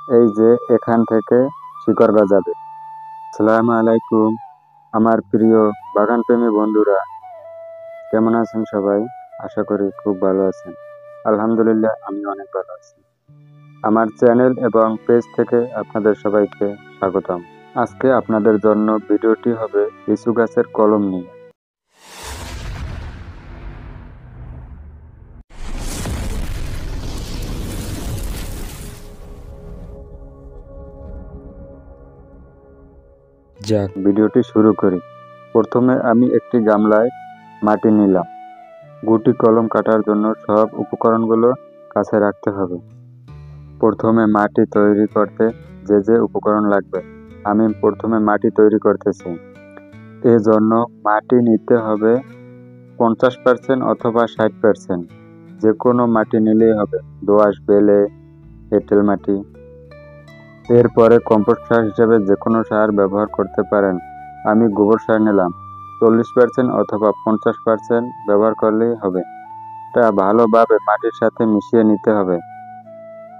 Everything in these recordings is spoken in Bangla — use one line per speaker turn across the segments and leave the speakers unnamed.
এই যে এখান থেকে শিকড় গজাবে। আসসালামু আলাইকুম আমার প্রিয় বাগানপ্রেমী বন্ধুরা, কেমন আছেন সবাই? আশা করি খুব ভালো আছেন। আলহামদুলিল্লাহ, আমি অনেক ভালো আছি। আমার চ্যানেল এবং পেজ থেকে আপনাদের সবাইকে স্বাগতম। আজকে আপনাদের জন্য ভিডিওটি হবে লিচু গাছের কলম নিয়ে। যাক, ভিডিওটি শুরু করি। প্রথমে আমি একটি গামলায় মাটি নিলাম। গুটি কলম কাটার জন্য সব উপকরণগুলো কাছে রাখতে হবে। প্রথমে মাটি তৈরি করতে যে যে উপকরণ লাগবে, আমি প্রথমে মাটি তৈরি করতেছি। এজন্য মাটি নিতে হবে 50% অথবা 60%। যে কোনো মাটি নিলেই হবে, দোআঁশ, বেলে, এঁটেল মাটি। এরপরে কম্পোস্ট সার হিসেবে যে কোনো সার ব্যবহার করতে পারেন। আমি গোবর সার নিলাম। 40% অথবা 50% ব্যবহার করলেই হবে। এটা ভালোভাবে মাটির সাথে মিশিয়ে নিতে হবে।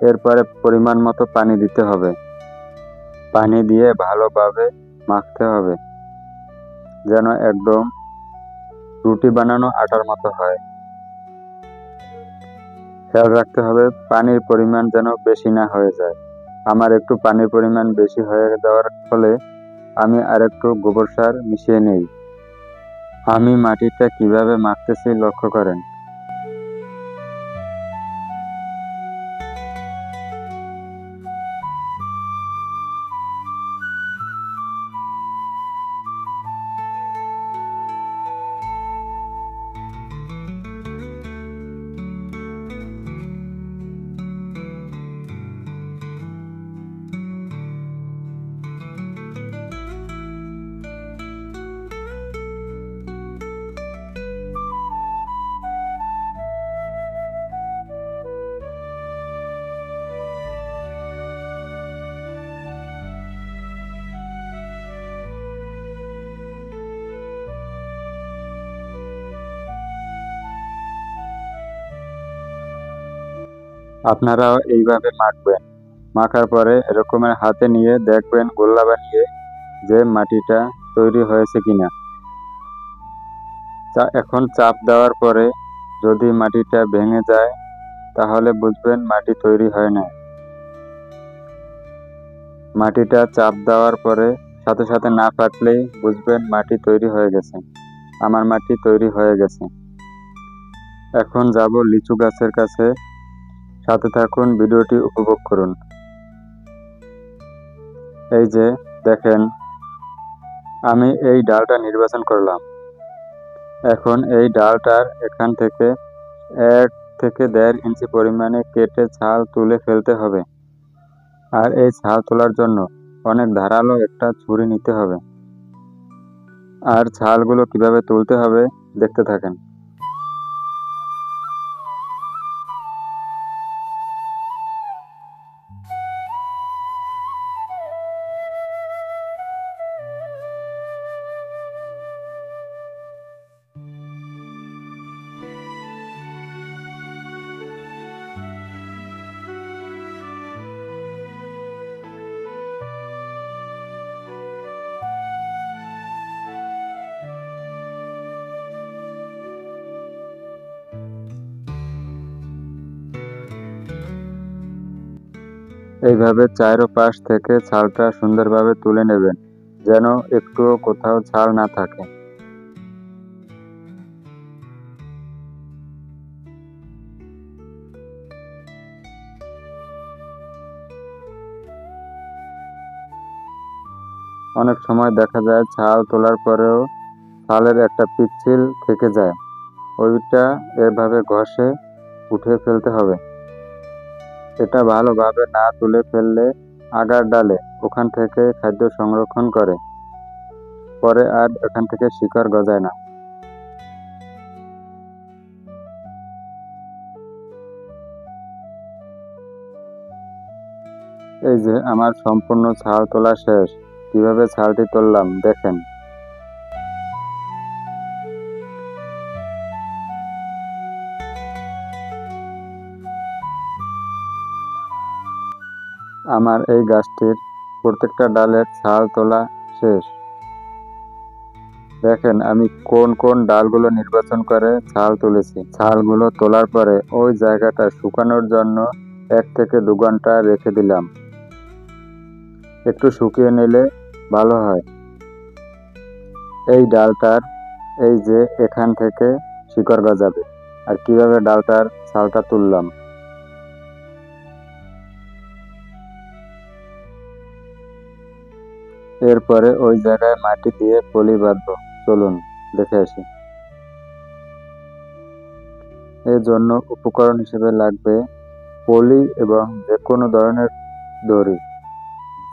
এরপরে পরিমাণ মতো পানি দিতে হবে। পানি দিয়ে ভালোভাবে মাখতে হবে, যেন একদম রুটি বানানো আটার মতো হয়। খেয়াল রাখতে হবে পানির পরিমাণ যেন বেশি না হয়ে যায়। আমার একটু পানির পরিমাণ বেশি হয়ে যাওয়ার ফলে আমি আরেকটু গোবর সার মিশিয়ে নেই। আমি মাটিটা কিভাবে মাখতেছি লক্ষ্য করেন। আপনারাও এইভাবে মাখবেন। মাখার পরে এরকমের হাতে নিয়ে দেখবেন গোল্লা বানিয়ে যে মাটিটা তৈরি হয়েছে কিনা। এখন চাপ দেওয়ার পরে যদি মাটিটা ভেঙে যায় তাহলে বুঝবেন মাটি তৈরি হয় না। মাটিটা চাপ দেওয়ার পরে সাথে সাথে না ফাটলেই বুঝবেন মাটি তৈরি হয়ে গেছে। আমার মাটি তৈরি হয়ে গেছে। এখন যাব লিচু গাছের কাছে। সাথে থাকুন, ভিডিওটি উপভোগ করুন। এই যে দেখেন, আমি এই ডালটা নির্বাচন করলাম। এখন এই ডালটার এখান থেকে 1 থেকে 1.5 ইঞ্চি পরিমাণে কেটে ছাল তুলে ফেলতে হবে। আর এই ছাল তোলার জন্য অনেক ধারালো একটা ছুরি নিতে হবে। আর ছালগুলো কিভাবে তুলতে হবে দেখতে থাকেন। এইভাবে চারোপাশ থেকে ছালটা সুন্দরভাবে তুলে নেবেন, যেন একটুও কোথাও ছাল না থাকে। অনেক সময় দেখা যায় ছাল তোলার পরেও ছালের একটা পিচ্ছিল থেকে যায়। ওইটা এভাবে ঘষে উঠিয়ে ফেলতে হবে। এটা ভালোভাবে না তুলে ফেললে আগার ডালে ওখান থেকে খাদ্য সংরক্ষণ করে, পরে আর এখান থেকে শিকড় গজায় না। এই যে আমার সম্পূর্ণ ছাল তোলা শেষ। কিভাবে ছালটি তুললাম দেখেন। আমার এই গাছটির প্রত্যেকটা ডালের ছাল তোলা শেষ। দেখেন আমি কোন কোন ডালগুলো নির্বাচন করে ছাল তুলেছি। ছালগুলো তোলার পরে ওই জায়গাটা শুকানোর জন্য 1 থেকে 2 ঘন্টা রেখে দিলাম। একটু শুকিয়ে নিলে ভালো হয়। এই ডালটার এই যে এখান থেকে শিকড় গজাবে। আর কিভাবে ডালটার ছালটা তুললাম। এরপরে ওই জায়গায় মাটি দিয়ে পলি বাঁধবো। চলুন দেখে আসি। এর জন্য উপকরণ হিসেবে লাগবে পলি এবং যে কোনো ধরনের দড়ি।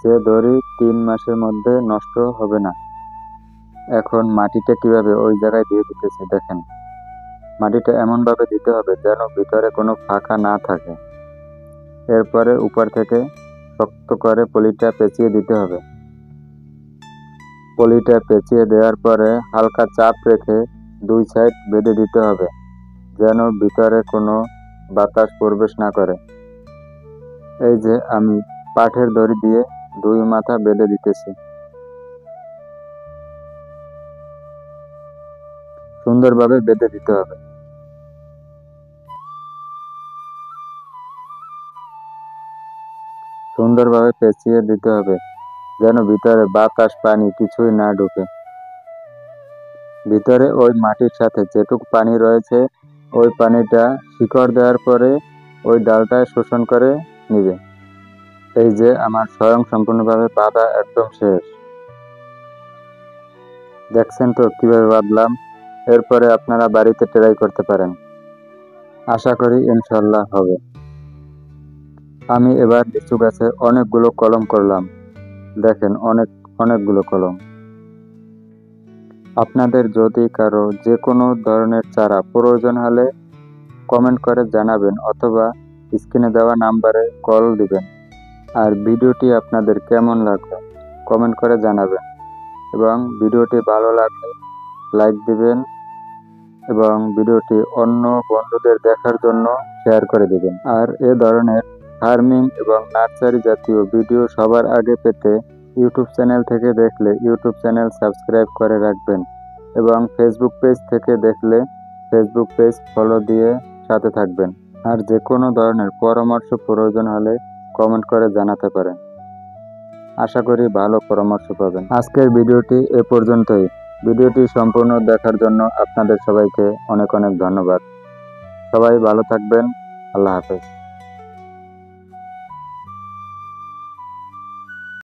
যে দড়ি 3 মাসের মধ্যে নষ্ট হবে না। এখন মাটিটা কিভাবে ওই জায়গায় দিয়ে দিতেছি দেখেন। মাটিটা এমনভাবে দিতে হবে যেন ভিতরে কোনো ফাঁকা না থাকে। এরপরে উপর থেকে শক্ত করে পলিটা পেঁচিয়ে দিতে হবে। পলিটা পেঁচিয়ে দেওয়ার পরে হালকা চাপ রেখে 2 সাইড বেঁধে দিতে হবে যেন ভিতরে কোনো বাতাস প্রবেশ না করে। এই যে আমি পাটের দড়ি দিয়ে 2 মাথা বেঁধে দিতেছি। সুন্দরভাবে বেঁধে দিতে হবে। সুন্দরভাবে পেঁচিয়ে দিতে হবে যেন ভিতরে বাতাস পানি কিছুই না ঢুকে। ভিতরে ওই মাটির সাথে যেটুকু পানি রয়েছে ওই পানিটা শিকড় দেওয়ার পরে ওই ডালটা শোষণ করে নিবে। এই যে আমার সম্পূর্ণভাবে বাঁধা একদম শেষ। দেখছেন তো কিভাবে বাঁধলাম। এরপরে আপনারা বাড়িতে ট্রাই করতে পারেন। আশা করি ইনশাল্লাহ হবে। আমি এবার লিচু গাছে অনেকগুলো কলম করলাম। দেখেন অনেকগুলো কলম। আপনাদের যদি কারো যে কোনো ধরনের চারা প্রয়োজন হলে কমেন্ট করে জানাবেন অথবা স্ক্রিনে দেওয়া নাম্বারে কল দিবেন। আর ভিডিওটি আপনাদের কেমন লাগলো কমেন্ট করে জানাবেন এবং ভিডিওটি ভালো লাগলে লাইক দিবেন এবং ভিডিওটি অন্য বন্ধুদের দেখার জন্য শেয়ার করে দিবেন। আর এ ধরনের ফার্মিং এবং নার্সারি জাতীয় ভিডিও সবার আগে পেতে ইউটিউব চ্যানেল থেকে দেখলে ইউটিউব চ্যানেল সাবস্ক্রাইব করে রাখবেন এবং ফেসবুক পেজ থেকে দেখলে ফেসবুক পেজ ফলো দিয়ে সাথে থাকবেন। আর যে কোনো ধরনের পরামর্শ প্রয়োজন হলে কমেন্ট করে জানাতে পারেন। আশা করি ভালো পরামর্শ পাবেন। আজকের ভিডিওটি এ পর্যন্তই। ভিডিওটি সম্পূর্ণ দেখার জন্য আপনাদের সবাইকে অনেক ধন্যবাদ। সবাই ভালো থাকবেন। আল্লাহ হাফেজ।